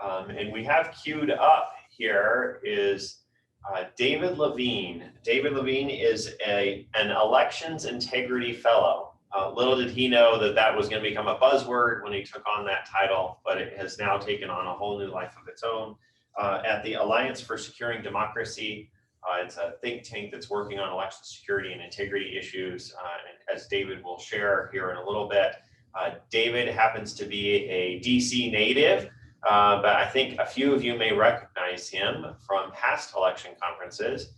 And we have queued up here is David Levine. David Levine is an elections integrity fellow. Little did he know that that was going to become a buzzword when he took on that title, but it has now taken on a whole new life of its own. At the Alliance for Securing Democracy, it's a think tank that's working on election security and integrity issues, and as David will share here in a little bit. David happens to be a DC native, but I think a few of you may recognize him from past election conferences.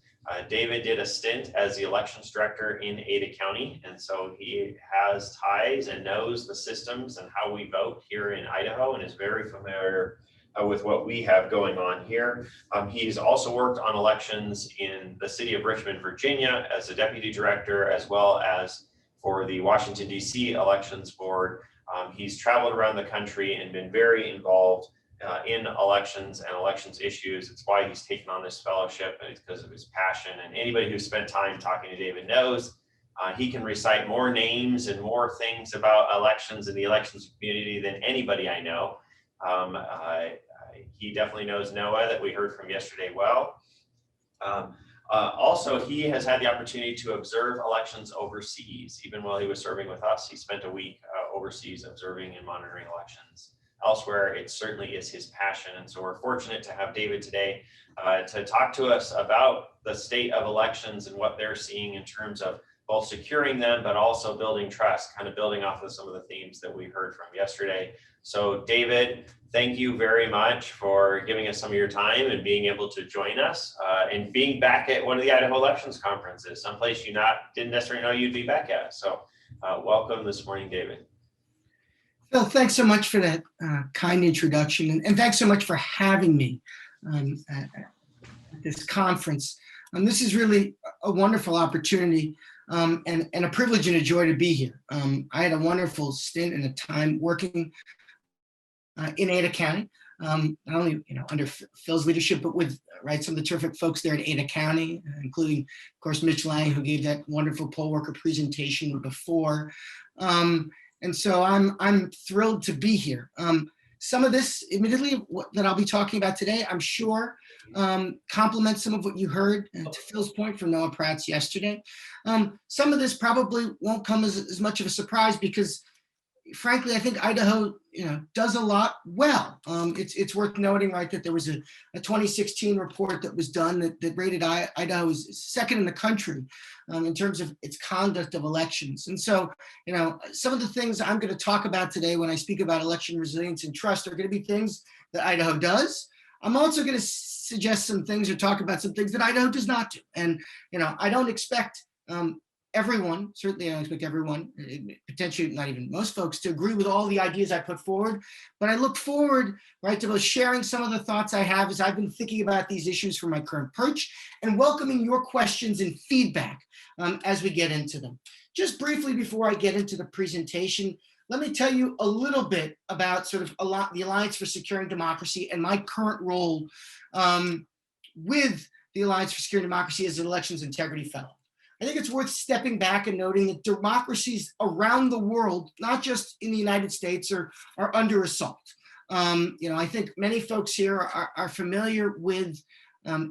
David did a stint as the elections director in Ada County, and so he has ties and knows the systems and how we vote here in Idaho and is very familiar with what we have going on here. He's also worked on elections in the city of Richmond, Virginia as a deputy director, as well as for the Washington, D.C. Elections Board. He's traveled around the country and been very involved in elections and elections issues. It's why he's taken on this fellowship, and it's because of his passion. And anybody who's spent time talking to David knows he can recite more names and more things about elections and the elections community than anybody I know. He definitely knows NOAA that we heard from yesterday well. Also, he has had the opportunity to observe elections overseas. Even while he was serving with us, he spent a week overseas observing and monitoring elections elsewhere. It certainly is his passion. And so we're fortunate to have David today to talk to us about the state of elections and what they're seeing in terms of both securing them, but also building trust, kind of building off of some of the themes that we heard from yesterday. So David, thank you very much for giving us some of your time and being able to join us and being back at one of the Idaho Elections Conferences, someplace you didn't necessarily know you'd be back at. So welcome this morning, David. Phil, thanks so much for that kind introduction. And thanks so much for having me at this conference. This is really a wonderful opportunity and a privilege and a joy to be here. I had a wonderful stint and a time working in Ada County, not only under Phil's leadership, but with some of the terrific folks there at Ada County, including, of course, Mitch Lang, who gave that wonderful poll worker presentation before. And so I'm thrilled to be here. Some of this, admittedly, that I'll be talking about today, I'm sure complements some of what you heard, to Phil's point, from Noah Pratt's yesterday. Some of this probably won't come as much of a surprise because, frankly, I think Idaho, does a lot well. It's worth noting, that there was a 2016 report that was done that rated Idaho as second in the country in terms of its conduct of elections. And so, some of the things I'm going to talk about today when I speak about election resilience and trust are going to be things that Idaho does. I'm also going to suggest some things or talk about some things that Idaho does not do. And, I don't expect everyone, certainly I don't expect everyone, potentially not even most folks, to agree with all the ideas I put forward, but I look forward, to both sharing some of the thoughts I have as I've been thinking about these issues from my current perch and welcoming your questions and feedback as we get into them. Just briefly before I get into the presentation, let me tell you a little bit about the Alliance for Securing Democracy and my current role with the Alliance for Securing Democracy as an Elections Integrity Fellow. I think it's worth stepping back and noting that democracies around the world, not just in the United States, are under assault. I think many folks here are familiar with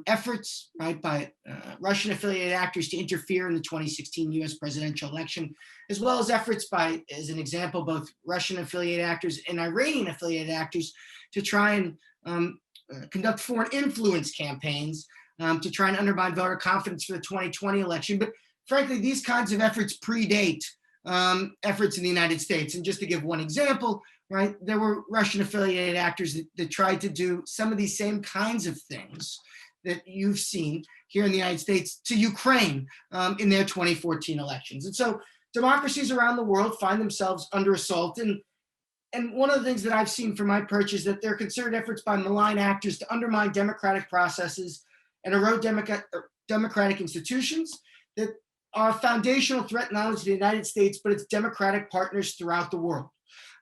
efforts by Russian-affiliated actors to interfere in the 2016 U.S. presidential election, as well as efforts by, as an example, both Russian-affiliated actors and Iranian-affiliated actors to try and conduct foreign influence campaigns to try and undermine voter confidence for the 2020 election. But frankly, these kinds of efforts predate efforts in the United States. And just to give one example, there were Russian-affiliated actors that tried to do some of these same kinds of things that you've seen here in the United States to Ukraine in their 2014 elections. And so democracies around the world find themselves under assault. And one of the things that I've seen from my perch is that there are concerted efforts by malign actors to undermine democratic processes and erode democratic institutions that are a foundational threat not only to the United States, but its democratic partners throughout the world.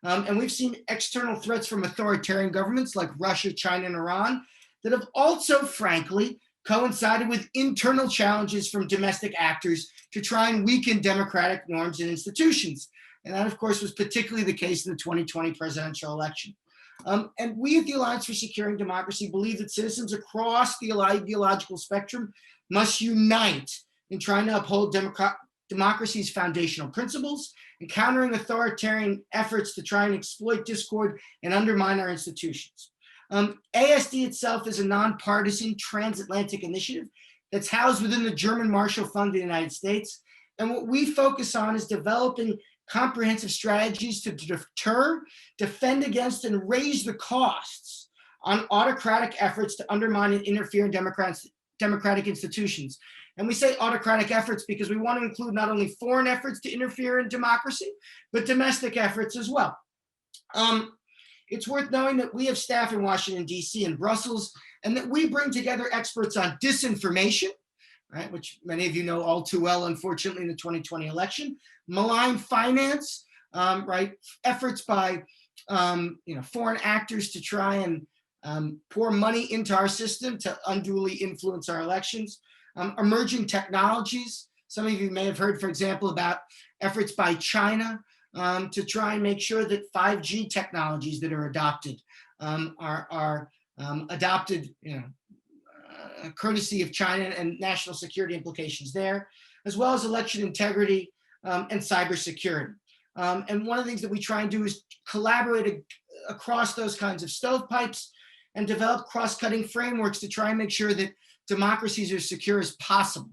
And we've seen external threats from authoritarian governments like Russia, China, and Iran that have also, frankly, coincided with internal challenges from domestic actors to try and weaken democratic norms and institutions. And that, of course, was particularly the case in the 2020 presidential election. And we at the Alliance for Securing Democracy believe that citizens across the ideological spectrum must unite in trying to uphold democracy's foundational principles and countering authoritarian efforts to try and exploit discord and undermine our institutions. ASD itself is a nonpartisan transatlantic initiative that's housed within the German Marshall Fund of the United States. And what we focus on is developing comprehensive strategies to deter, defend against, and raise the costs on autocratic efforts to undermine and interfere in democratic institutions. And we say autocratic efforts because we want to include not only foreign efforts to interfere in democracy, but domestic efforts as well. It's worth knowing that we have staff in Washington, D.C. and Brussels, and that we bring together experts on disinformation, right, which many of you know all too well, unfortunately, in the 2020 election, malign finance, right, efforts by foreign actors to try and pour money into our system to unduly influence our elections, emerging technologies. Some of you may have heard, for example, about efforts by China to try and make sure that 5G technologies that are adopted are adopted, courtesy of China and national security implications there, as well as election integrity and cybersecurity. And one of the things that we try and do is collaborate across those kinds of stovepipes and develop cross-cutting frameworks to try and make sure that democracies are as secure as possible.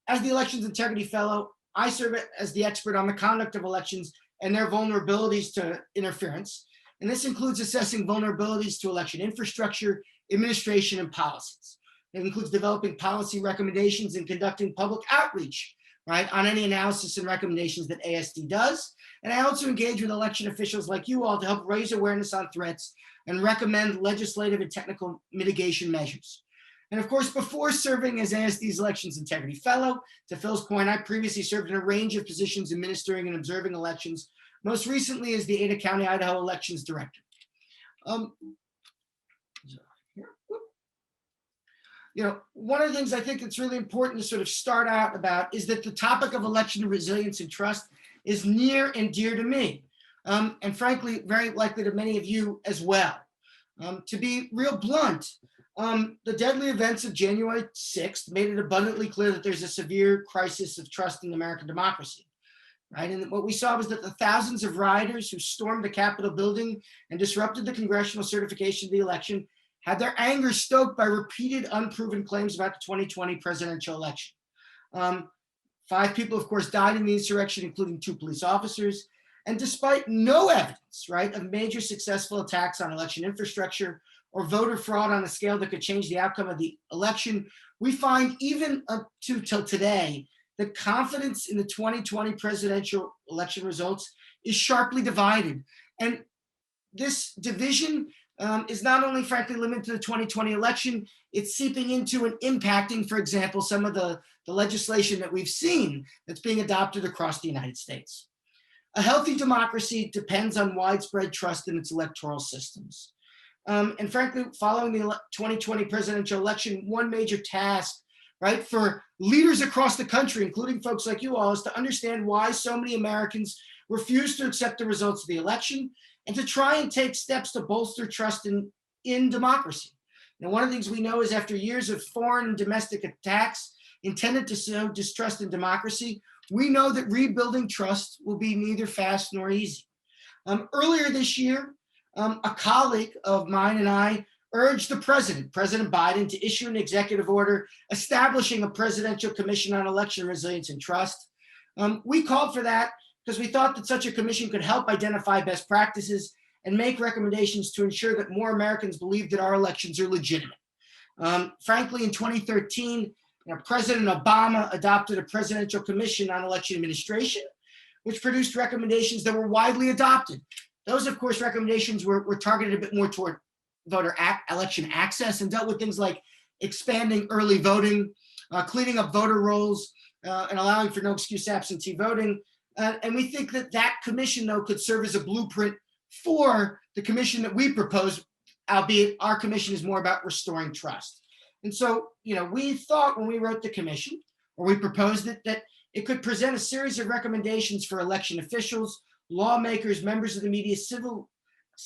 As the Elections Integrity Fellow, I serve as the expert on the conduct of elections and their vulnerabilities to interference. And this includes assessing vulnerabilities to election infrastructure, administration, and policies. It includes developing policy recommendations and conducting public outreach, right, on any analysis and recommendations that ASD does. And I also engage with election officials like you all to help raise awareness on threats and recommend legislative and technical mitigation measures. And of course, before serving as ASD's Elections Integrity Fellow, to Phil's point, I previously served in a range of positions administering and observing elections, most recently as the Ada County, Idaho Elections Director. One of the things I think that's really important to sort of start out about is that the topic of election resilience and trust is near and dear to me, and frankly, very likely to many of you as well. To be real blunt, the deadly events of January 6th made it abundantly clear that there's a severe crisis of trust in American democracy, right? And what we saw was that the thousands of rioters who stormed the Capitol building and disrupted the congressional certification of the election had their anger stoked by repeated unproven claims about the 2020 presidential election. 5 people, of course, died in the insurrection, including 2 police officers. And despite no evidence, right, of major successful attacks on election infrastructure or voter fraud on a scale that could change the outcome of the election, we find even up to till today that confidence in the 2020 presidential election results is sharply divided. And this division is not only, frankly, limited to the 2020 election, it's seeping into and impacting, for example, some of the legislation that we've seen that's being adopted across the United States. A healthy democracy depends on widespread trust in its electoral systems. And frankly, following the 2020 presidential election, one major task, right, for leaders across the country, including folks like you all, is to understand why so many Americans refuse to accept the results of the election and to try and take steps to bolster trust in democracy. Now, one of the things we know is after years of foreign and domestic attacks intended to sow distrust in democracy, we know that rebuilding trust will be neither fast nor easy. Earlier this year, a colleague of mine and I urged the President Biden, to issue an executive order establishing a presidential commission on election resilience and trust. We called for that because we thought that such a commission could help identify best practices and make recommendations to ensure that more Americans believe that our elections are legitimate. Frankly, in 2013, President Obama adopted a presidential commission on election administration, which produced recommendations that were widely adopted. Those, of course, recommendations were targeted a bit more toward election access and dealt with things like expanding early voting, cleaning up voter rolls, and allowing for no excuse absentee voting. And we think that that commission, though, could serve as a blueprint for the commission that we propose, albeit our commission is more about restoring trust. And so, we thought when we wrote the commission, or we proposed it, that it could present a series of recommendations for election officials, lawmakers, members of the media, civil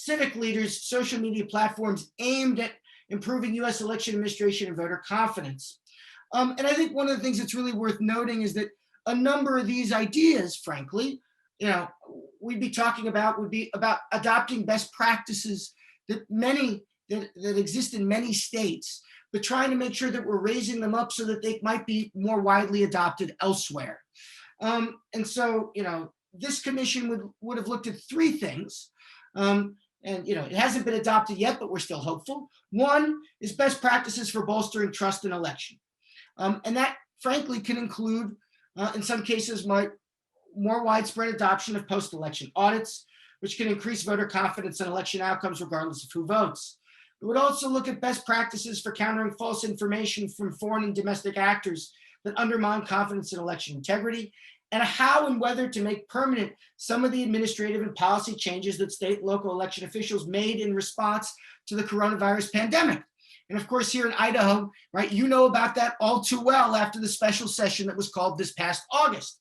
civic leaders, social media platforms aimed at improving U.S. election administration and voter confidence. And I think one of the things that's really worth noting is that a number of these ideas, frankly, we'd be talking about would be about adopting best practices that exist in many states, but trying to make sure that we're raising them up so that they might be more widely adopted elsewhere. And so, this commission would have looked at three things. And it hasn't been adopted yet, but we're still hopeful. One is best practices for bolstering trust in election. And that, frankly, can include, in some cases, more widespread adoption of post-election audits, which can increase voter confidence in election outcomes regardless of who votes. It would also look at best practices for countering false information from foreign and domestic actors that undermine confidence in election integrity, and how and whether to make permanent some of the administrative and policy changes that state and local election officials made in response to the coronavirus pandemic. And of course, here in Idaho, right, about that all too well after the special session that was called this past August.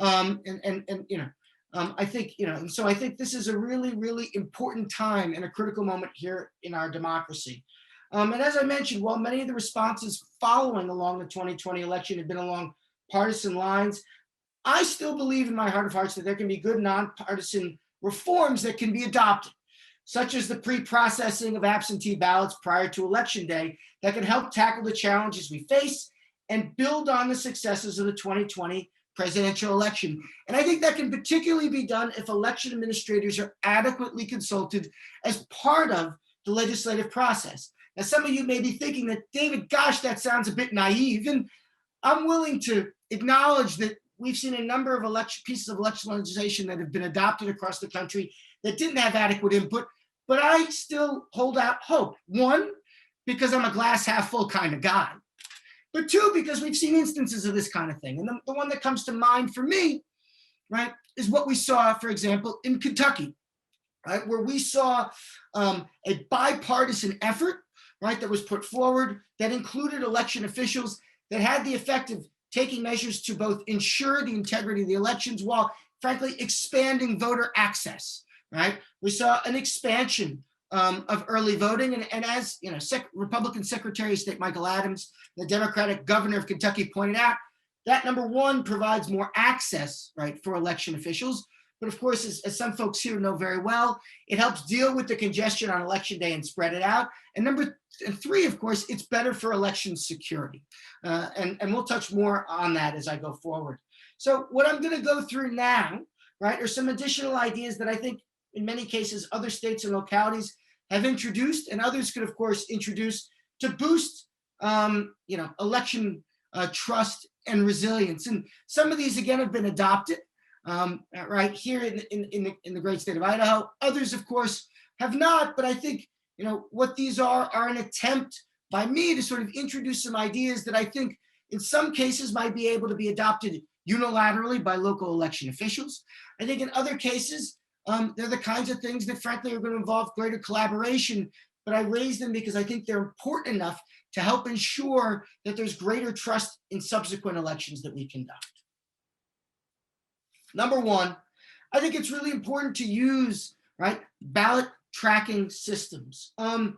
I think, and so I think this is a really, really important time and a critical moment here in our democracy. And as I mentioned, while many of the responses following along the 2020 election have been along partisan lines, I still believe in my heart of hearts that there can be good nonpartisan reforms that can be adopted, such as the pre-processing of absentee ballots prior to election day that can help tackle the challenges we face and build on the successes of the 2020 presidential election. And I think that can particularly be done if election administrators are adequately consulted as part of the legislative process. Now, some of you may be thinking that, David, gosh, that sounds a bit naive. And I'm willing to acknowledge that we've seen a number of pieces of election legislation that have been adopted across the country that didn't have adequate input, but I still hold out hope. One, because I'm a glass half full kind of guy, but two, because we've seen instances of this kind of thing. And the one that comes to mind for me, right, is what we saw, for example, in Kentucky, right, where we saw a bipartisan effort, right, that was put forward that included election officials that had the effect of taking measures to both ensure the integrity of the elections while, frankly, expanding voter access, right? We saw an expansion of early voting. And as Republican Secretary of State Michael Adams, the Democratic governor of Kentucky, pointed out, that number one provides more access, right, for election officials. But of course, as some folks here know very well, it helps deal with the congestion on election day and spread it out. And number three, of course, it's better for election security. And we'll touch more on that as I go forward. So what I'm going to go through now, right, are some additional ideas that I think in many cases other states and localities have introduced, and others could, of course, introduce to boost, election trust and resilience. And some of these, again, have been adopted. Right here in the great state of Idaho. Others, of course, have not, but I think, what these are an attempt by me to sort of introduce some ideas that I think in some cases might be able to be adopted unilaterally by local election officials. I think in other cases, they're the kinds of things that frankly are going to involve greater collaboration, but I raise them because I think they're important enough to help ensure that there's greater trust in subsequent elections that we conduct. Number one, I think it's really important to use, right, ballot tracking systems. Admittedly,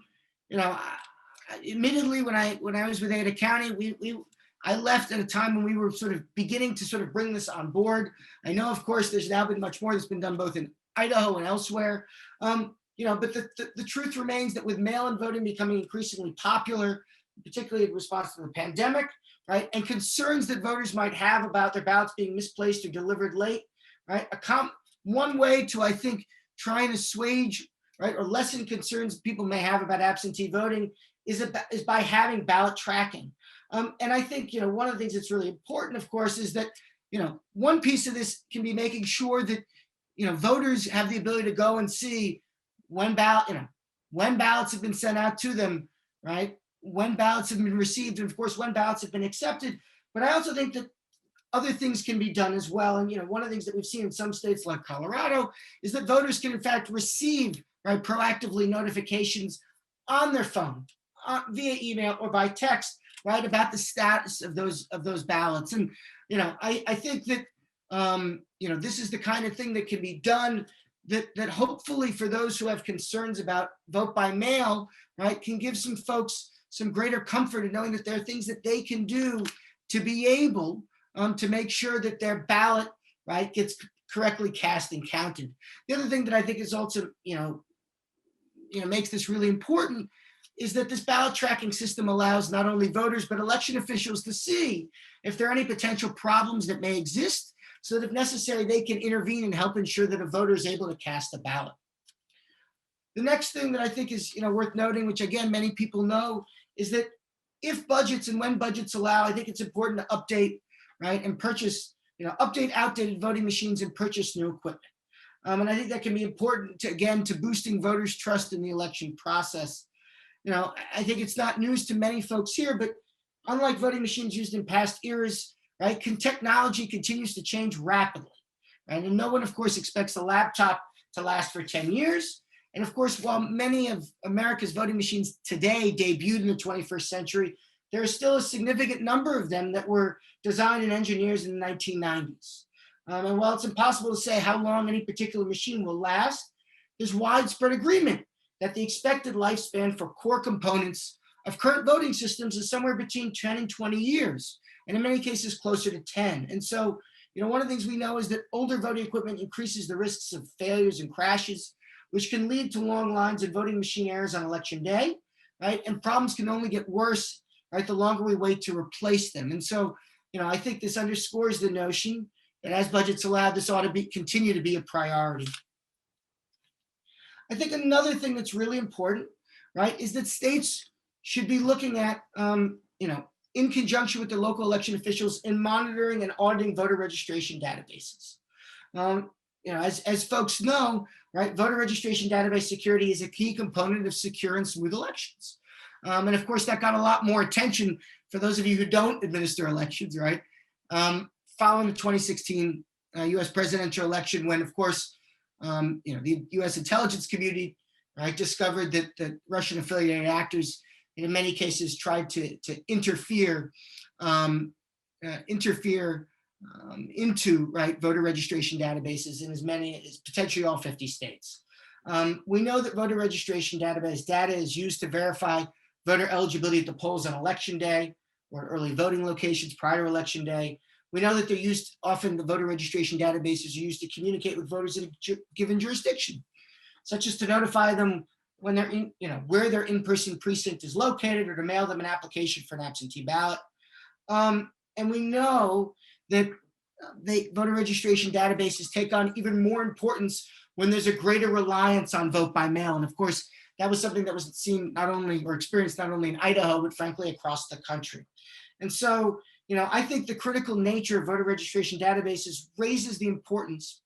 when I was with Ada County, I left at a time when we were sort of beginning to sort of bring this on board. I know, of course, there's now been much more that's been done both in Idaho and elsewhere. But the truth remains that with mail-in voting becoming increasingly popular, particularly in response to the pandemic, right, and concerns that voters might have about their ballots being misplaced or delivered late, right? One way to, I think, try and assuage, right, or lessen concerns people may have about absentee voting is by having ballot tracking. And I think, one of the things that's really important, of course, is that, one piece of this can be making sure that, voters have the ability to go and see when ballots have been sent out to them, right? When ballots have been received, and of course, when ballots have been accepted. But I also think that other things can be done as well. And, one of the things that we've seen in some states like Colorado is that voters can in fact receive, right, proactively notifications on their phone, via email or by text, right, about the status of those ballots. And, I think that, this is the kind of thing that can be done that hopefully for those who have concerns about vote by mail, right, can give some folks some greater comfort in knowing that there are things that they can do to be able to make sure that their ballot, right, gets correctly cast and counted. The other thing that I think is also, makes this really important is that this ballot tracking system allows not only voters but election officials to see if there are any potential problems that may exist, so that if necessary, they can intervene and help ensure that a voter is able to cast a ballot. The next thing that I think is worth noting, which again many people know, is that if budgets and when budgets allow, I think it's important to update, right, and purchase, update outdated voting machines and purchase new equipment. And I think that can be important to boosting voters' trust in the election process. I think it's not news to many folks here, but unlike voting machines used in past eras, right, technology continues to change rapidly, right? And no one, of course, expects a laptop to last for 10 years. And of course, while many of America's voting machines today debuted in the 21st century, there is still a significant number of them that were designed and engineered in the 1990s. And while it's impossible to say how long any particular machine will last, there's widespread agreement that the expected lifespan for core components of current voting systems is somewhere between 10 and 20 years, and in many cases closer to 10. And so, one of the things we know is that older voting equipment increases the risks of failures and crashes, which can lead to long lines and voting machine errors on election day, right? And problems can only get worse, right, the longer we wait to replace them. And so, I think this underscores the notion that as budgets allow, this ought to continue to be a priority. I think another thing that's really important, right, is that states should be looking at, in conjunction with the local election officials in monitoring and auditing voter registration databases. As folks know, right, voter registration database security is a key component of secure and smooth elections. And of course, that got a lot more attention for those of you who don't administer elections, right? Following the 2016 US presidential election, when, of course, the US intelligence community, right, discovered that Russian affiliated actors in many cases tried to interfere into, right, voter registration databases in as many as potentially all 50 states. We know that voter registration database data is used to verify voter eligibility at the polls on election day or early voting locations prior to election day. We know that they're used, often the voter registration databases are used to communicate with voters in a given jurisdiction, such as to notify them when they're in, where their in-person precinct is located, or to mail them an application for an absentee ballot. And we know that voter registration databases take on even more importance when there's a greater reliance on vote by mail. And of course, that was something that was seen not only, or experienced not only in Idaho, but frankly across the country. And so, I think the critical nature of voter registration databases raises the importance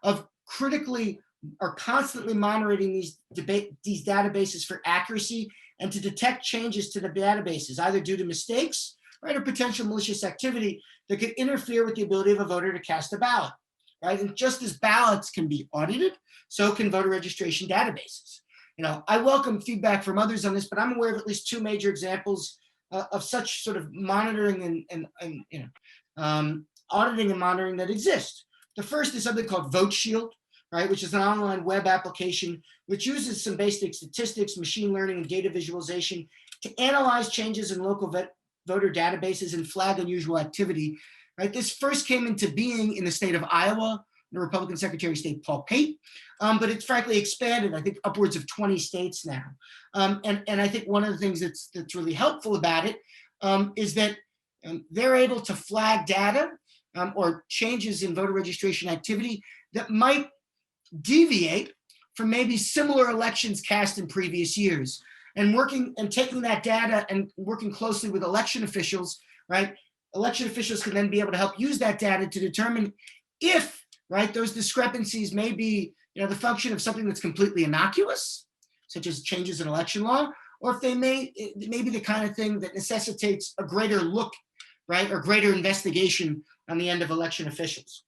of critically or constantly monitoring these databases for accuracy and to detect changes to the databases, either due to mistakes, right, or potential malicious activity that could interfere with the ability of a voter to cast a ballot, right? And just as ballots can be audited, so can voter registration databases. I welcome feedback from others on this, but I'm aware of at least two major examples of such sort of monitoring and auditing and monitoring that exist. The first is something called Vote Shield, right, which is an online web application which uses some basic statistics, machine learning, and data visualization to analyze changes in local voter databases and flag unusual activity. Right, this first came into being in the state of Iowa, the Republican Secretary of State Paul Pate, but it's frankly expanded, I think, upwards of 20 states now. And I think one of the things that's really helpful about it is that they're able to flag data or changes in voter registration activity that might deviate from maybe similar elections cast in previous years. And taking that data and working closely with election officials, right? Election officials can then be able to help use that data to determine if, right, those discrepancies may be, the function of something that's completely innocuous, such as changes in election law, or if they may be the kind of thing that necessitates a greater look, right, or greater investigation on the end of election officials.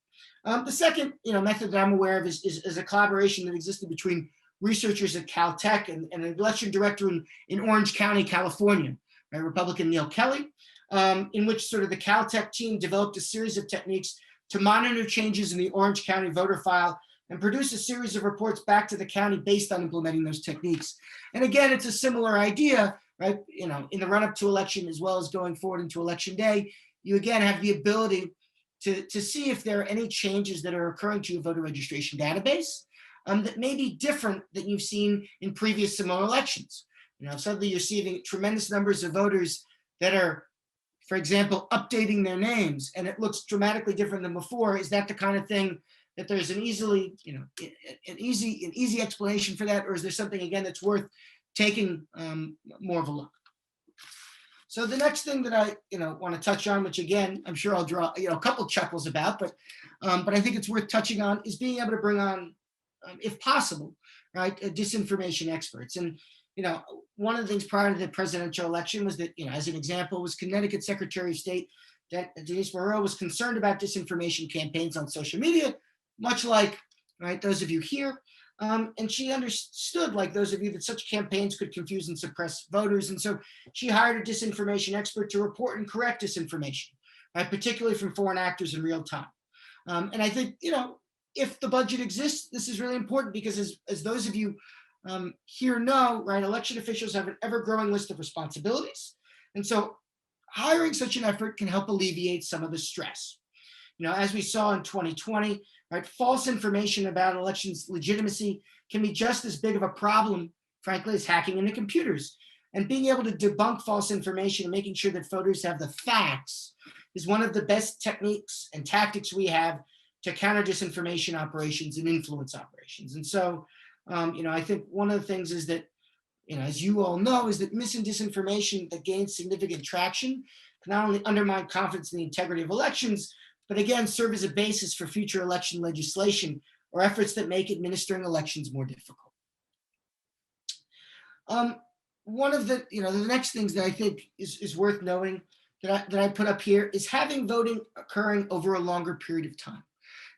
The second, method that I'm aware of is a collaboration that existed between researchers at Caltech and an election director in Orange County, California, right, Republican Neil Kelly, in which sort of the Caltech team developed a series of techniques to monitor changes in the Orange County voter file and produce a series of reports back to the county based on implementing those techniques. And again, it's a similar idea, right? You know, in the run up to election, as well as going forward into election day, you again have the ability to see if there are any changes that are occurring to your voter registration database that may be different than you've seen in previous similar elections. You know, suddenly you're seeing tremendous numbers of voters that are, for example, updating their names, and it looks dramatically different than before. Is that the kind of thing that there's an easily, you know, an easy explanation for that, or is there something again that's worth taking more of a look? So the next thing that I, want to touch on, which again, I'm sure I'll draw, a couple chuckles about, but I think it's worth touching on, is being able to bring on, if possible, right, disinformation experts. And, one of the things prior to the presidential election was that, as an example, was Connecticut Secretary of State Denise Monroe was concerned about disinformation campaigns on social media, much like, right, those of you here. And she understood, like those of you, that such campaigns could confuse and suppress voters. And so she hired a disinformation expert to report and correct disinformation, right, particularly from foreign actors in real time. And I think, if the budget exists, this is really important because as those of you here know, right, election officials have an ever-growing list of responsibilities. And so hiring such an effort can help alleviate some of the stress. As we saw in 2020, right, false information about elections legitimacy can be just as big of a problem, frankly, as hacking into computers. And being able to debunk false information and making sure that voters have the facts is one of the best techniques and tactics we have to counter disinformation operations and influence operations. And so, I think one of the things is that, as you all know, is that mis and disinformation that gains significant traction can not only undermine confidence in the integrity of elections, but again, serve as a basis for future election legislation or efforts that make administering elections more difficult. One of the, the next things that I think is worth knowing that I put up here is having voting occurring over a longer period of time.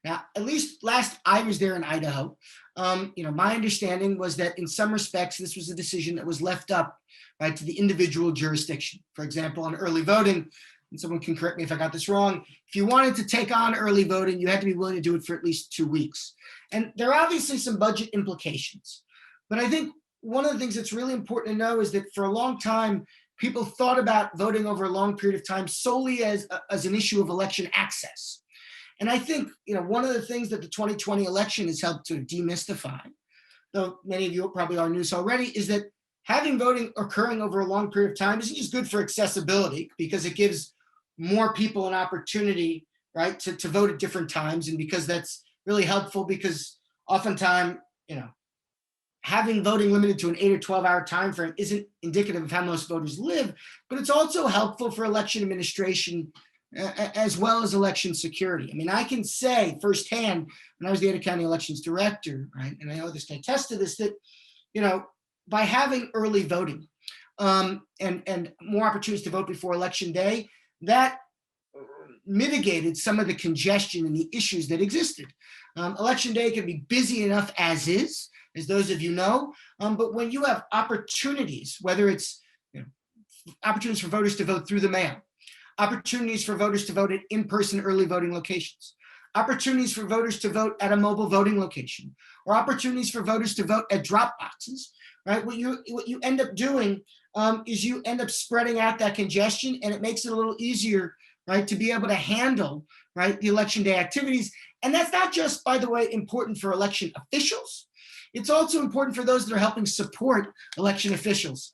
Now, at least last I was there in Idaho, my understanding was that in some respects, this was a decision that was left up, right, to the individual jurisdiction. For example, on early voting, and someone can correct me if I got this wrong, if you wanted to take on early voting, you had to be willing to do it for at least 2 weeks. And there are obviously some budget implications. But I think one of the things that's really important to know is that for a long time, people thought about voting over a long period of time solely as an issue of election access. And I think, one of the things that the 2020 election has helped to demystify, though many of you probably are news already, is that having voting occurring over a long period of time isn't just good for accessibility because it gives more people an opportunity, right, to vote at different times. And because that's really helpful because oftentimes, having voting limited to an 8 or 12 hour time frame isn't indicative of how most voters live, but it's also helpful for election administration as well as election security. I mean, I can say firsthand when I was the Ada County Elections Director, right, and I know this can attest to this, that, by having early voting and more opportunities to vote before election day, that mitigated some of the congestion and the issues that existed. Election day can be busy enough as is, as those of you know, but when you have opportunities, whether it's opportunities for voters to vote through the mail, opportunities for voters to vote at in-person early voting locations, opportunities for voters to vote at a mobile voting location, or opportunities for voters to vote at drop boxes, right? What you end up doing is you end up spreading out that congestion, and it makes it a little easier, right, to be able to handle, right, the election day activities. And that's not just, by the way, important for election officials. It's also important for those that are helping support election officials.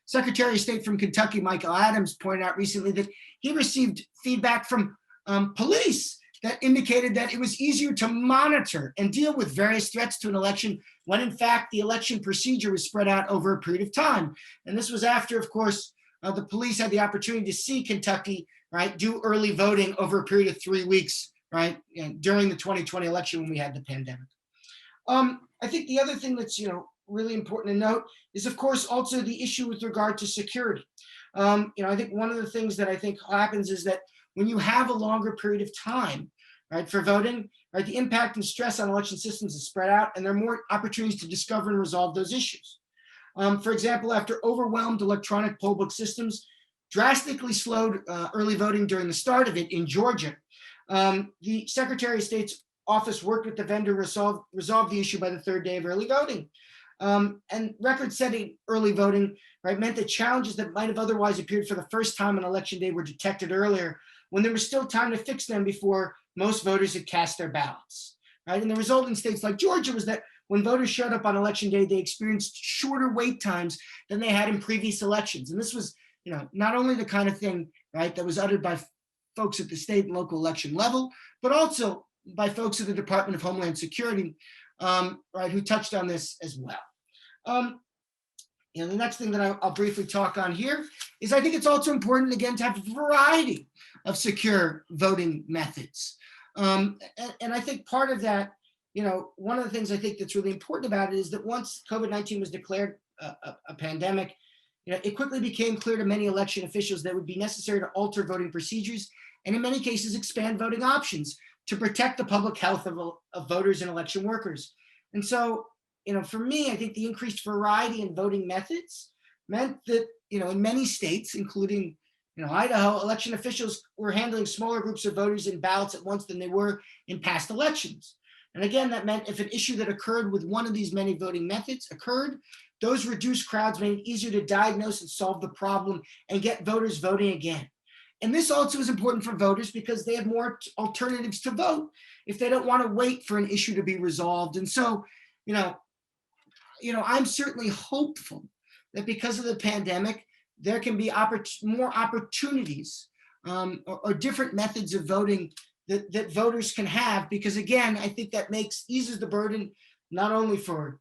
Secretary of State from Kentucky, Michael Adams, pointed out recently that he received feedback from police that indicated that it was easier to monitor and deal with various threats to an election when, in fact, the election procedure was spread out over a period of time. And this was after, of course, the police had the opportunity to see Kentucky, right, do early voting over a period of 3 weeks, right, during the 2020 election when we had the pandemic. I think the other thing that's, really important to note is, of course, also the issue with regard to security. I think one of the things that I think happens is that when you have a longer period of time, right, for voting, right, the impact and stress on election systems is spread out, and there are more opportunities to discover and resolve those issues. For example, after overwhelmed electronic poll book systems drastically slowed early voting during the start of it in Georgia, the Secretary of State's office worked with the vendor to resolve the issue by the third day of early voting. And record-setting early voting, right, meant that challenges that might have otherwise appeared for the first time on election day were detected earlier when there was still time to fix them before most voters had cast their ballots, right? And the result in states like Georgia was that when voters showed up on election day, they experienced shorter wait times than they had in previous elections. And this was, not only the kind of thing, right, that was uttered by folks at the state and local election level, but also by folks at the Department of Homeland Security, right, who touched on this as well. The next thing that I'll briefly talk on here is I think it's also important, again, to have a variety of secure voting methods. And I think part of that, one of the things I think that's really important about it is that once COVID-19 was declared a pandemic, it quickly became clear to many election officials that it would be necessary to alter voting procedures and in many cases expand voting options to protect the public health of voters and election workers. And so, for me, I think the increased variety in voting methods meant that, in many states, including, Idaho, election officials were handling smaller groups of voters and ballots at once than they were in past elections. And again, that meant if an issue that occurred with one of these many voting methods occurred, those reduced crowds made it easier to diagnose and solve the problem and get voters voting again. And this also is important for voters because they have more alternatives to vote if they don't want to wait for an issue to be resolved. And so, I'm certainly hopeful that because of the pandemic, there can be more opportunities or different methods of voting that voters can have, because again, I think that eases the burden not only for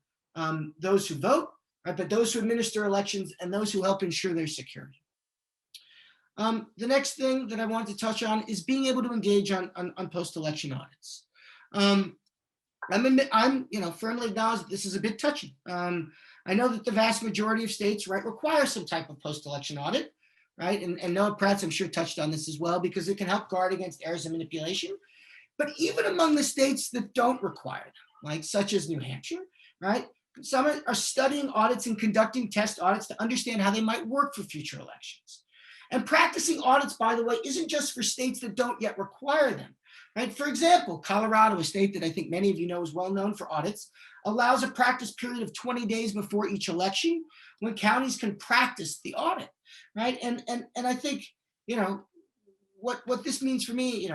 those who vote, right, but those who administer elections and those who help ensure their security. The next thing that I want to touch on is being able to engage on post-election audits. I'm firmly acknowledge that this is a bit touchy. I know that the vast majority of states, right, require some type of post-election audit, right? And Noah Pratt's, I'm sure, touched on this as well, because it can help guard against errors and manipulation. But even among the states that don't require them, like such as New Hampshire, right? Some are studying audits and conducting test audits to understand how they might work for future elections. And practicing audits, by the way, isn't just for states that don't yet require them, right? For example, Colorado, a state that I think many of you know is well known for audits, allows a practice period of 20 days before each election when counties can practice the audit, right? And I think, what this means for me,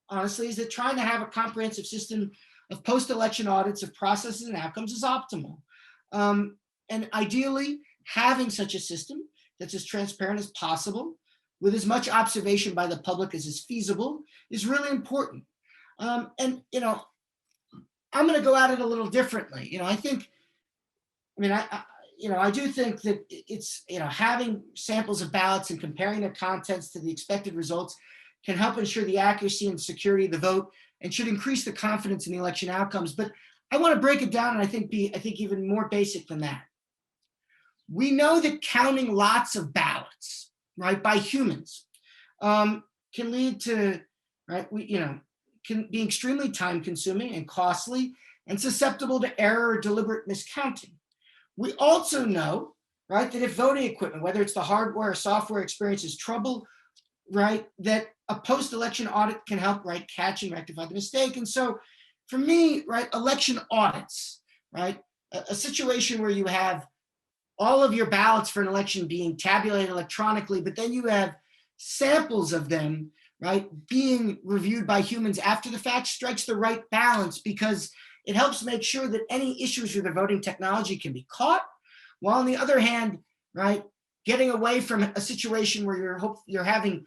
honestly, is that trying to have a comprehensive system of post-election audits of processes and outcomes is optimal. And ideally, having such a system that's as transparent as possible, with as much observation by the public as is feasible, is really important. And I'm going to go at it a little differently. I do think that it's, having samples of ballots and comparing their contents to the expected results can help ensure the accuracy and security of the vote and should increase the confidence in the election outcomes. But I want to break it down and I think even more basic than that. We know that counting lots of ballots, right, by humans can lead to, right, can be extremely time consuming and costly and susceptible to error or deliberate miscounting. We also know, right, that if voting equipment, whether it's the hardware or software, experiences trouble, right, that a post-election audit can help, right, catch and rectify the mistake. And so for me, right, election audits, right, a situation where you have all of your ballots for an election being tabulated electronically, but then you have samples of them, right, being reviewed by humans after the fact, strikes the right balance, because it helps make sure that any issues with the voting technology can be caught, while on the other hand, right, getting away from a situation where you're having,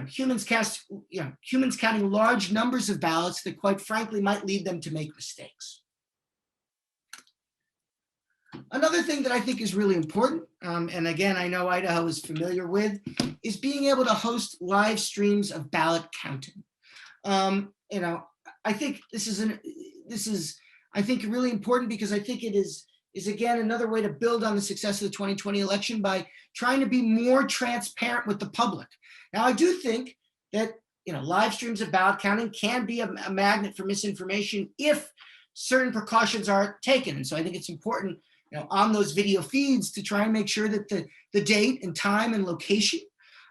humans counting large numbers of ballots that quite frankly might lead them to make mistakes. Another thing that I think is really important, and again, I know Idaho is familiar with, is being able to host live streams of ballot counting. I think this is really important, because I think it is again another way to build on the success of the 2020 election by trying to be more transparent with the public. Now, I do think that live streams of ballot counting can be a magnet for misinformation if certain precautions are taken, and so I think it's important, on those video feeds to try and make sure that the date and time and location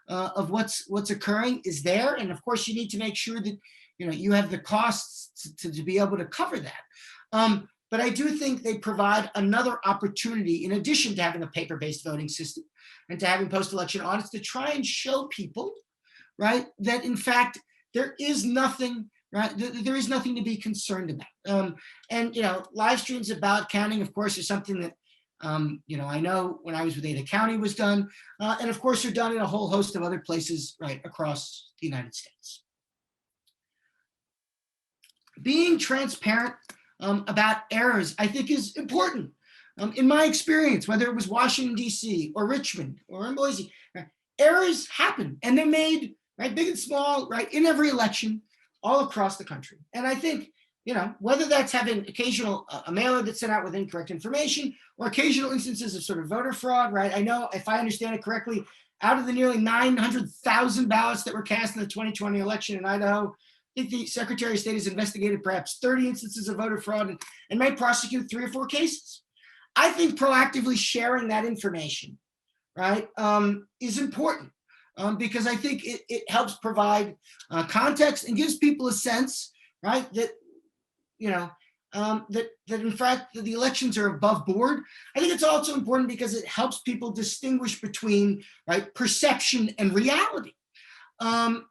of what's occurring is there. And of course, you need to make sure that you have the costs to be able to cover that. But I do think they provide another opportunity, in addition to having a paper-based voting system and to having post-election audits, to try and show people, right, that in fact there is nothing, right, there is nothing to be concerned about. And live streams of ballot counting, of course, is something that I know when I was with Ada County was done, and of course, are done in a whole host of other places right across the United States. Being transparent about errors, I think, is important. In my experience, whether it was Washington, D.C., or Richmond, or in Boise, right, errors happen, and they're made, right, big and small, right, in every election, all across the country. And I think, whether that's having occasional a mailer that's sent out with incorrect information, or occasional instances of sort of voter fraud, right? I know, if I understand it correctly, out of the nearly 900,000 ballots that were cast in the 2020 election in Idaho, I think the Secretary of State has investigated perhaps 30 instances of voter fraud and may prosecute 3 or 4 cases. I think proactively sharing that information, right, is important, because I think it helps provide context and gives people a sense, right, that that in fact the elections are above board. I think it's also important because it helps people distinguish between, right, perception and reality. And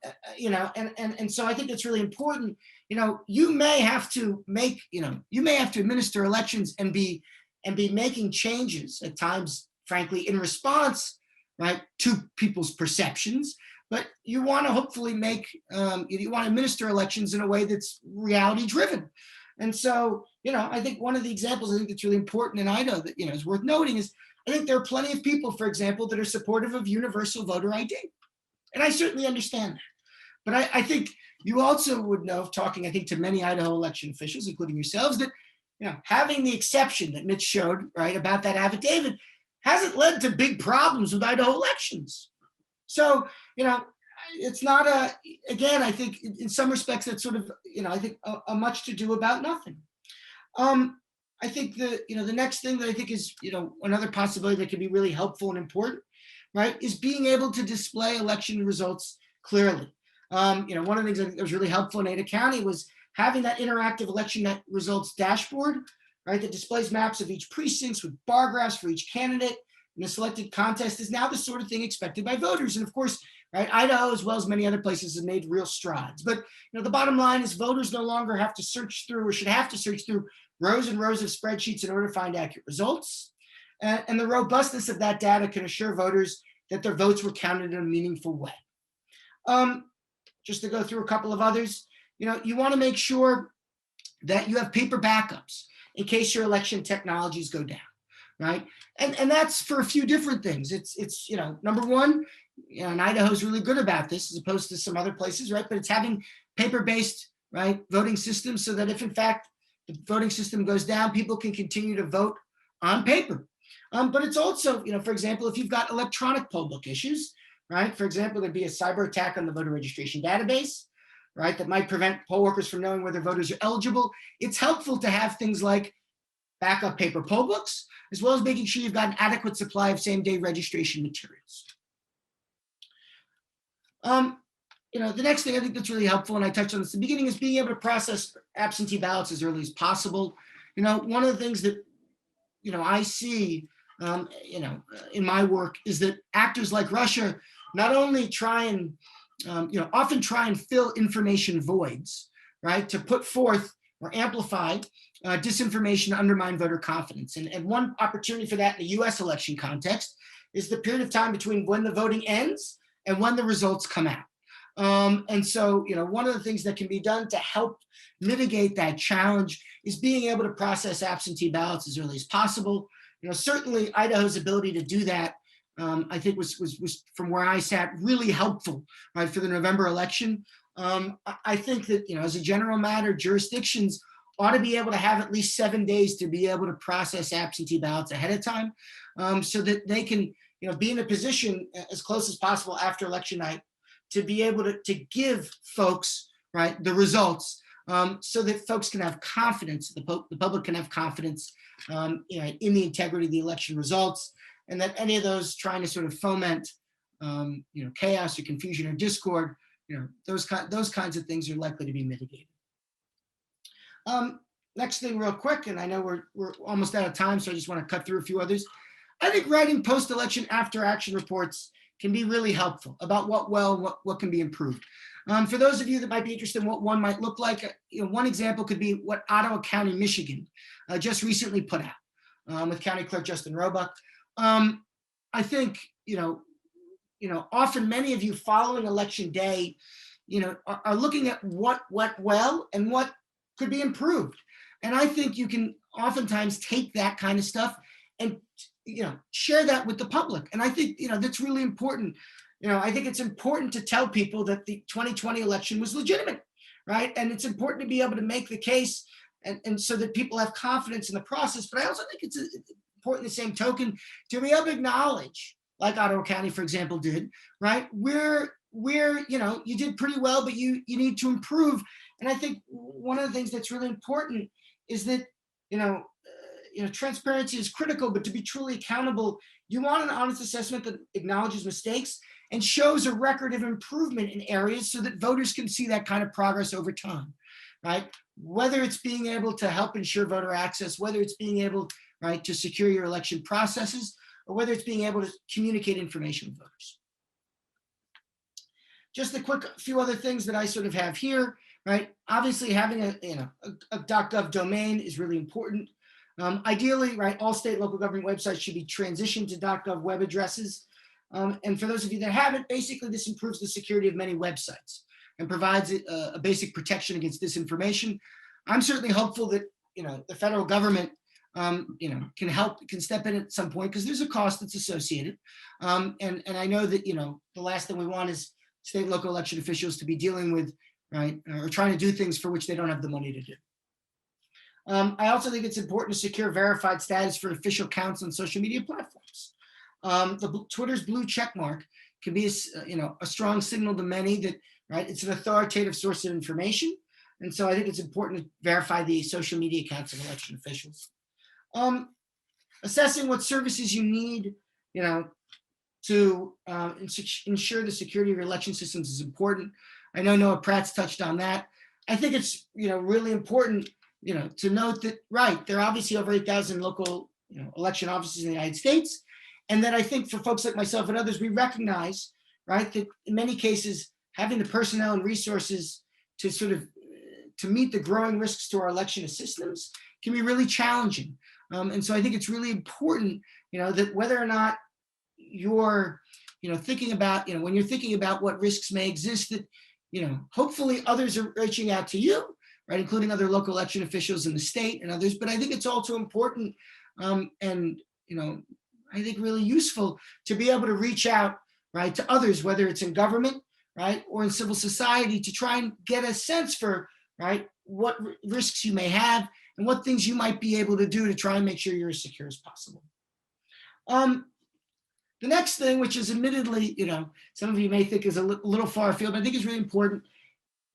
so I think it's really important. You may have to administer elections and be making changes at times, frankly, in response, right, to people's perceptions. But you want to hopefully you want to administer elections in a way that's reality driven. And so, I think one of the examples I think that's really important in Idaho that, is worth noting is, I think there are plenty of people, for example, that are supportive of universal voter ID. And I certainly understand that. But I think you also would know, talking, I think, to many Idaho election officials, including yourselves, that, having the exception that Mitch showed, right, about that affidavit hasn't led to big problems with Idaho elections. So, it's not again, I think in some respects that's sort of, I think a much to do about nothing. I think the next thing that I think is, another possibility that can be really helpful and important, right, is being able to display election results clearly. One of the things I think that was really helpful in Ada County was having that interactive election results dashboard, right, that displays maps of each precinct with bar graphs for each candidate. And the selected contest is now the sort of thing expected by voters. And of course, right, Idaho, as well as many other places, has made real strides. But the bottom line is voters no longer have to search through, or should have to search through, rows and rows of spreadsheets in order to find accurate results. And the robustness of that data can assure voters that their votes were counted in a meaningful way. Just to go through a couple of others, you want to make sure that you have paper backups in case your election technologies go down, right? And that's for a few different things. It's number one, and Idaho's really good about this as opposed to some other places, right? But it's having paper-based, right, voting systems so that if in fact the voting system goes down, people can continue to vote on paper. But it's also, for example, if you've got electronic poll book issues, right? For example, there'd be a cyber attack on the voter registration database, right, that might prevent poll workers from knowing whether voters are eligible. It's helpful to have things like backup paper poll books, as well as making sure you've got an adequate supply of same-day registration materials. The next thing I think that's really helpful, and I touched on this at the beginning, is being able to process absentee ballots as early as possible. One of the things that, I see, in my work is that actors like Russia not only try and, often try and fill information voids, right, to put forth or amplify disinformation to undermine voter confidence. And one opportunity for that in the US election context is the period of time between when the voting ends and when the results come out. And so, one of the things that can be done to help mitigate that challenge is being able to process absentee ballots as early as possible. Certainly Idaho's ability to do that, I think was from where I sat really helpful, right, for the November election. I think that, as a general matter, jurisdictions ought to be able to have at least 7 days to be able to process absentee ballots ahead of time, so that they can, be in a position as close as possible after election night to be able to give folks, right, the results, so that folks can have confidence, the public can have confidence in the integrity of the election results, and that any of those trying to sort of foment chaos or confusion or discord, those kinds of things are likely to be mitigated. Next thing real quick, and I know we're almost out of time, so I just want to cut through a few others. I think writing post-election after action reports can be really helpful about what can be improved. For those of you that might be interested in what one might look like, one example could be what Ottawa County, Michigan just recently put out with County Clerk Justin Roebuck. I think, often many of you following election day, are looking at what went well and what could be improved. And I think you can oftentimes take that kind of stuff and, share that with the public. And I think, that's really important. I think it's important to tell people that the 2020 election was legitimate, right? And it's important to be able to make the case and so that people have confidence in the process. But I also think it's important, the same token, to be able to acknowledge, like Ottawa County, for example, did, right? Where you did pretty well, but you need to improve. And I think one of the things that's really important is that, transparency is critical, but to be truly accountable, you want an honest assessment that acknowledges mistakes and shows a record of improvement in areas so that voters can see that kind of progress over time, right? Whether it's being able to help ensure voter access, whether it's being able, right, to secure your election processes, or whether it's being able to communicate information with voters. Just a quick few other things that I sort of have here, right? Obviously having a .gov domain is really important. Ideally, right, all state and local government websites should be transitioned to .gov web addresses. And for those of you that haven't, basically this improves the security of many websites and provides a basic protection against disinformation. I'm certainly hopeful that, the federal government, can step in at some point, because there's a cost that's associated. And I know that, the last thing we want is state and local election officials to be dealing with, right, or trying to do things for which they don't have the money to do. I also think it's important to secure verified status for official accounts on social media platforms. Twitter's blue check mark can be a strong signal to many that, right, it's an authoritative source of information. And so I think it's important to verify the social media accounts of election officials. Assessing what services you need, to ensure the security of your election systems is important. I know Noah Pratt's touched on that. I think it's, really important, to note that, right, there are obviously over 8,000 local, election offices in the United States. And that I think for folks like myself and others, we recognize, right, that in many cases, having the personnel and resources to sort of, to meet the growing risks to our election systems can be really challenging. And so I think it's really important, that whether or not you're, thinking about, when you're thinking about what risks may exist, that, hopefully others are reaching out to you, right, including other local election officials in the state and others. But I think it's also important and, I think really useful to be able to reach out, right, to others, whether it's in government, right, or in civil society, to try and get a sense for, right, what risks you may have and what things you might be able to do to try and make sure you're as secure as possible. The next thing, which is admittedly, some of you may think is a little far afield, but I think is really important,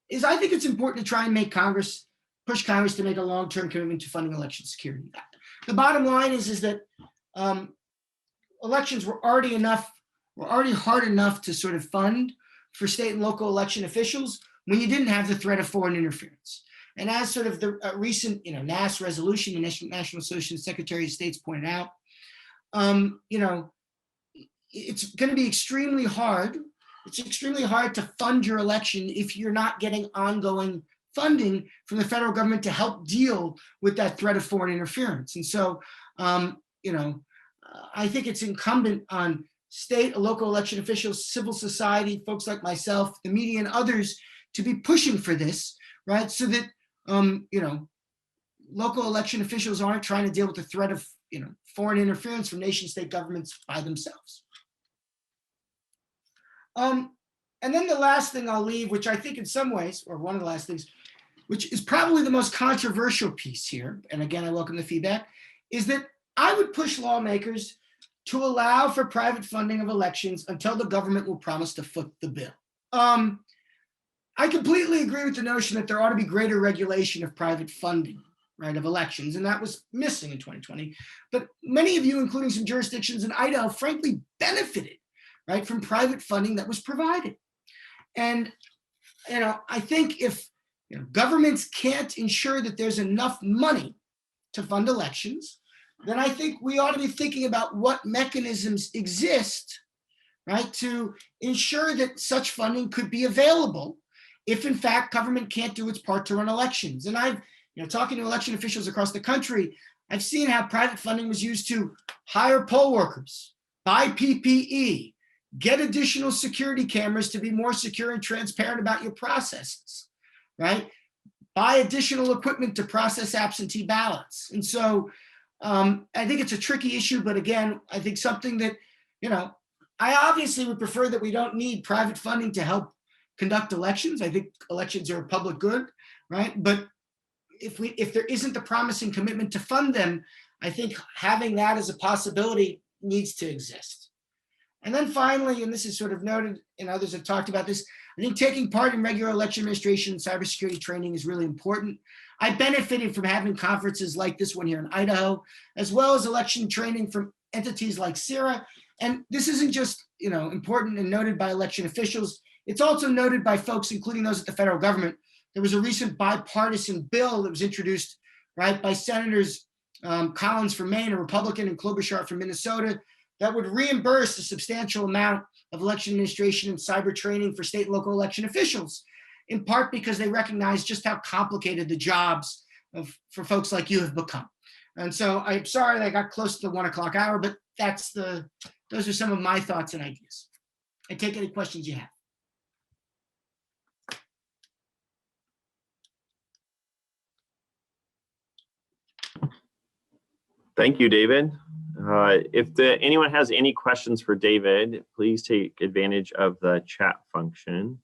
is I think it's important to try and push Congress to make a long-term commitment to funding election security. The bottom line is that elections were already hard enough to sort of fund for state and local election officials when you didn't have the threat of foreign interference. And as sort of the recent, NAS resolution, the National Association of Secretary of States pointed out, it's going to be extremely hard. It's extremely hard to fund your election if you're not getting ongoing funding from the federal government to help deal with that threat of foreign interference. And so, I think it's incumbent on state, local election officials, civil society, folks like myself, the media and others to be pushing for this, right? So that, local election officials aren't trying to deal with the threat of, foreign interference from nation state governments by themselves. And then the last thing I'll leave, which I think in some ways, or one of the last things, which is probably the most controversial piece here, and again, I welcome the feedback, is that I would push lawmakers to allow for private funding of elections until the government will promise to foot the bill. I completely agree with the notion that there ought to be greater regulation of private funding, right, of elections, and that was missing in 2020. But many of you, including some jurisdictions in Idaho, frankly benefited, right, from private funding that was provided. And I think if governments can't ensure that there's enough money to fund elections, then I think we ought to be thinking about what mechanisms exist, right, to ensure that such funding could be available if in fact government can't do its part to run elections. And I've, talking to election officials across the country, I've seen how private funding was used to hire poll workers, buy PPE, get additional security cameras to be more secure and transparent about your processes, right? Buy additional equipment to process absentee ballots. And so I think it's a tricky issue, but again, I think something that, I obviously would prefer that we don't need private funding to help conduct elections. I think elections are a public good, right? But if there isn't the promising commitment to fund them, I think having that as a possibility needs to exist. And then finally, and this is sort of noted and others have talked about this, I think taking part in regular election administration and cybersecurity training is really important. I benefited from having conferences like this one here in Idaho, as well as election training from entities like CIRA. And this isn't just, important and noted by election officials. It's also noted by folks, including those at the federal government. There was a recent bipartisan bill that was introduced, right, by Senators Collins from Maine, a Republican, and Klobuchar from Minnesota, that would reimburse a substantial amount of election administration and cyber training for state and local election officials, in part because they recognize just how complicated the jobs for folks like you have become. And so I'm sorry that I got close to the 1 o'clock hour, but those are some of my thoughts and ideas. I take any questions you have. Thank you, David. If anyone has any questions for David, please take advantage of the chat function.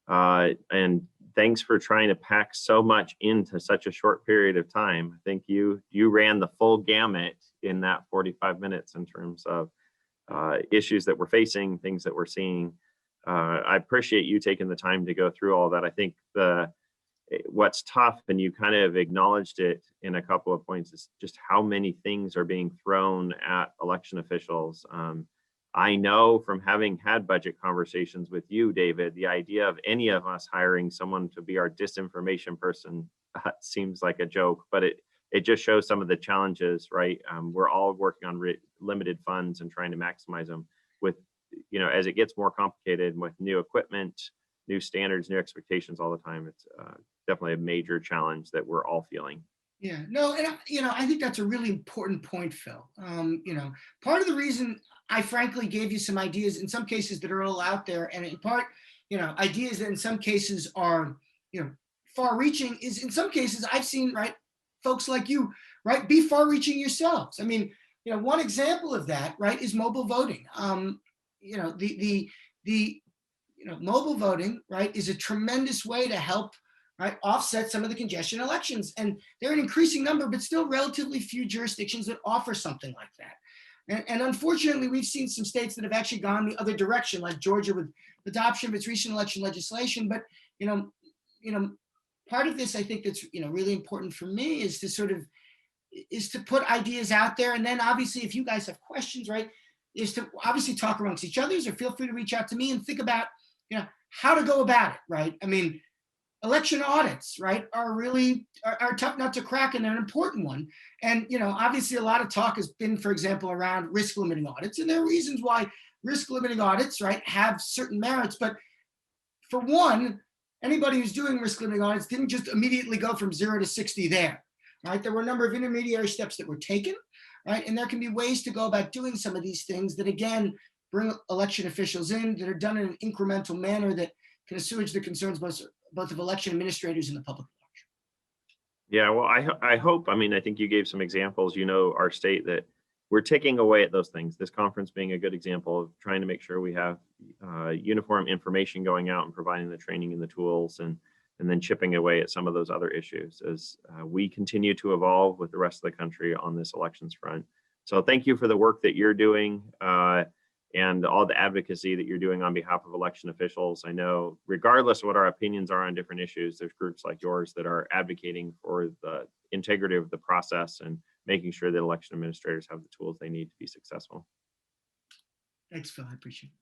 And thanks for trying to pack so much into such a short period of time. I think you ran the full gamut in that 45 minutes in terms of issues that we're facing, things that we're seeing. I appreciate you taking the time to go through all that. I think what's tough, and you kind of acknowledged it in a couple of points, is just how many things are being thrown at election officials. I know from having had budget conversations with you, David, the idea of any of us hiring someone to be our disinformation person seems like a joke, but it just shows some of the challenges, right? We're all working on limited funds and trying to maximize them with, as it gets more complicated with new equipment, new standards, new expectations all the time. It's definitely a major challenge that we're all feeling. Yeah, no, and I think that's a really important point, Phil. Part of the reason I frankly gave you some ideas, in some cases that are all out there, and in part, ideas that in some cases are, far-reaching, is in some cases I've seen, right, folks like you, right, be far-reaching yourselves. I mean, one example of that, right, is mobile voting. Mobile voting, right, is a tremendous way to help, right, offset some of the congestion elections. And they're an increasing number, but still relatively few jurisdictions that offer something like that. And unfortunately, we've seen some states that have actually gone the other direction, like Georgia with adoption of its recent election legislation. But, part of this, I think that's, really important for me is to put ideas out there. And then obviously, if you guys have questions, right, is to obviously talk amongst each other, or feel free to reach out to me and think about, how to go about it, right? I mean, election audits, right, are tough nut to crack, and they're an important one. And, obviously a lot of talk has been, for example, around risk limiting audits. And there are reasons why risk limiting audits, right, have certain merits. But for one, anybody who's doing risk limiting audits didn't just immediately go from 0 to 60 there, right? There were a number of intermediary steps that were taken, right? And there can be ways to go about doing some of these things that, again, bring election officials in, that are done in an incremental manner that can assuage the concerns both of election administrators and the public at large. Yeah, well, I hope, I think you gave some examples, our state, that we're taking away at those things. This conference being a good example of trying to make sure we have uniform information going out and providing the training and the tools, and then chipping away at some of those other issues as we continue to evolve with the rest of the country on this elections front. So thank you for the work that you're doing. And all the advocacy that you're doing on behalf of election officials. I know regardless of what our opinions are on different issues, there's groups like yours that are advocating for the integrity of the process and making sure that election administrators have the tools they need to be successful. Thanks, Phil. I appreciate it.